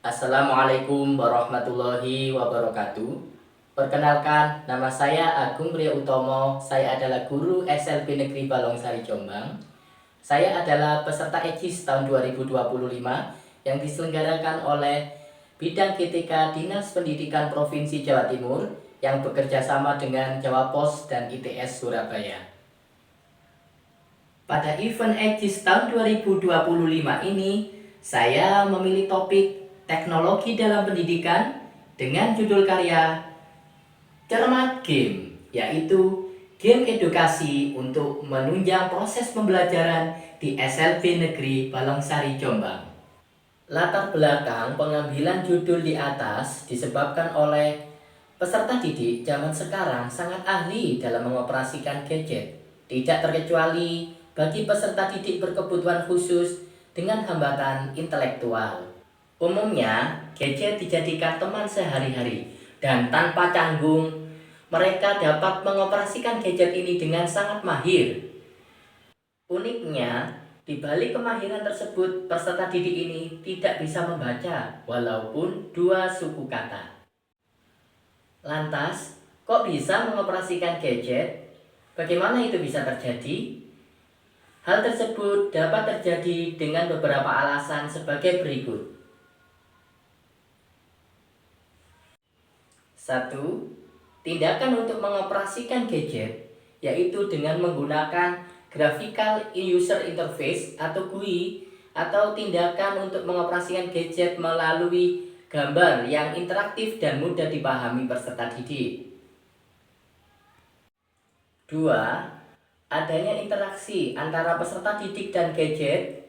Assalamualaikum warahmatullahi wabarakatuh. Perkenalkan, nama saya Agung Priya Utomo. Saya adalah guru SLB Negeri Balongsari Jombang. Saya adalah peserta EJIS tahun 2025 yang diselenggarakan oleh Bidang GTK Dinas Pendidikan Provinsi Jawa Timur yang bekerja sama dengan Jawa Pos dan ITS Surabaya. Pada event EJIS tahun 2025 ini, saya memilih topik teknologi dalam pendidikan dengan judul karya Cermat Game, yaitu game edukasi untuk menunjang proses pembelajaran di SLB Negeri Balongsari Jombang. Latar belakang pengambilan judul di atas disebabkan oleh peserta didik zaman sekarang sangat ahli dalam mengoperasikan gadget, tidak terkecuali bagi peserta didik berkebutuhan khusus dengan hambatan intelektual. Umumnya, gadget dijadikan teman sehari-hari dan tanpa canggung, mereka dapat mengoperasikan gadget ini dengan sangat mahir. Uniknya, di balik kemahiran tersebut, peserta didik ini tidak bisa membaca walaupun dua suku kata. Lantas, kok bisa mengoperasikan gadget? Bagaimana itu bisa terjadi? Hal tersebut dapat terjadi dengan beberapa alasan sebagai berikut. 1. Tindakan untuk mengoperasikan gadget, yaitu dengan menggunakan Graphical User Interface atau GUI, atau tindakan untuk mengoperasikan gadget melalui gambar yang interaktif dan mudah dipahami peserta didik. 2. Adanya interaksi antara peserta didik dan gadget,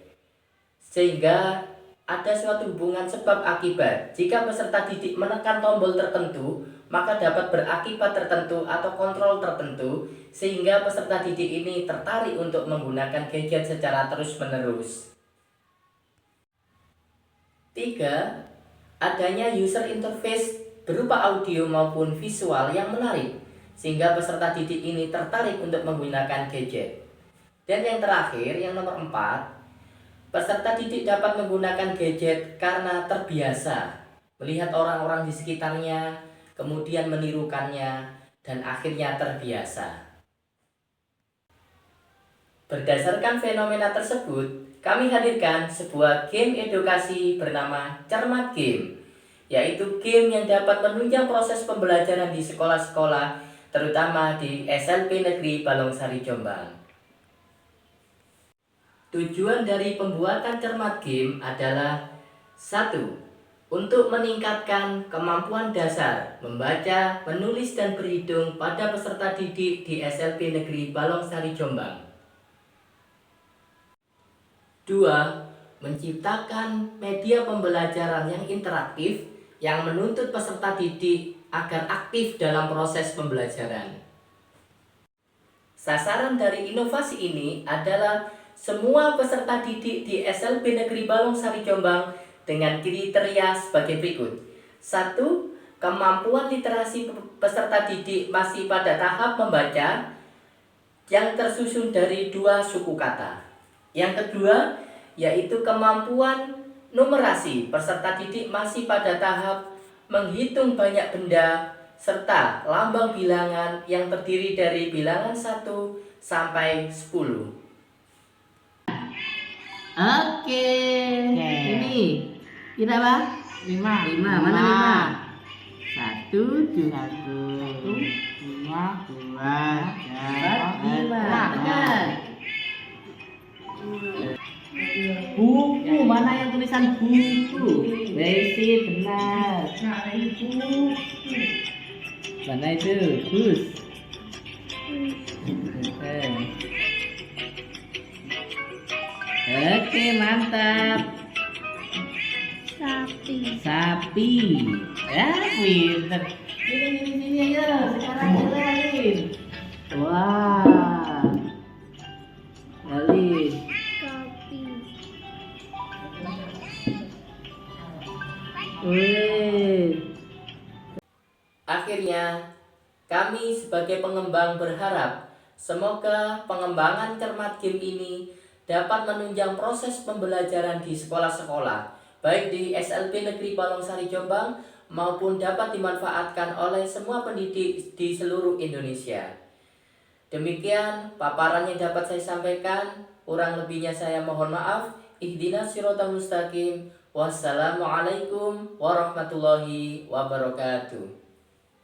sehingga ada suatu hubungan sebab akibat. Jika peserta didik menekan tombol tertentu, maka dapat berakibat tertentu atau kontrol tertentu, sehingga peserta didik ini tertarik untuk menggunakan gadget secara terus-menerus. 3. Adanya user interface berupa audio maupun visual yang menarik, sehingga peserta didik ini tertarik untuk menggunakan gadget. Dan yang terakhir, yang nomor 4, peserta didik dapat menggunakan gadget karena terbiasa melihat orang-orang di sekitarnya, kemudian menirukannya, dan akhirnya terbiasa. Berdasarkan fenomena tersebut, kami hadirkan sebuah game edukasi bernama Cermat Game, yaitu game yang dapat menunjang proses pembelajaran di sekolah-sekolah, terutama di SLB Negeri Balongsari Jombang. Tujuan dari pembuatan Cermat Game adalah 1. Untuk meningkatkan kemampuan dasar membaca, menulis, dan berhitung pada peserta didik di SLB Negeri Balongsari Jombang. 2. Menciptakan media pembelajaran yang interaktif yang menuntut peserta didik agar aktif dalam proses pembelajaran. Sasaran dari inovasi ini adalah semua peserta didik di SLB Negeri Balongsari Jombang dengan kriteria sebagai berikut. 1. Kemampuan literasi peserta didik masih pada tahap membaca yang tersusun dari dua suku kata. Yang kedua, yaitu kemampuan numerasi peserta didik masih pada tahap menghitung banyak benda serta lambang bilangan yang terdiri dari bilangan 1 sampai 10. Oke. Ini apa? 5. 5. Mana 5? 1, 2, 1, 2, 4, 5. Tekan. Buku, mana yang tulisan buku? Besi, benar. Mana itu? Bus. Oke, mantap. Sapi. Ya, pinter. Sini ayo. Sekarang jalanin. Wah. Jalin. Akhirnya, kami sebagai pengembang berharap semoga pengembangan Cermat Game ini dapat menunjang proses pembelajaran di sekolah-sekolah, baik di SLB Negeri Palongsari Jombang maupun dapat dimanfaatkan oleh semua pendidik di seluruh Indonesia. Demikian paparan yang dapat saya sampaikan. Kurang lebihnya saya mohon maaf. Ihdinas siratal mustaqim. Wassalamualaikum warahmatullahi wabarakatuh.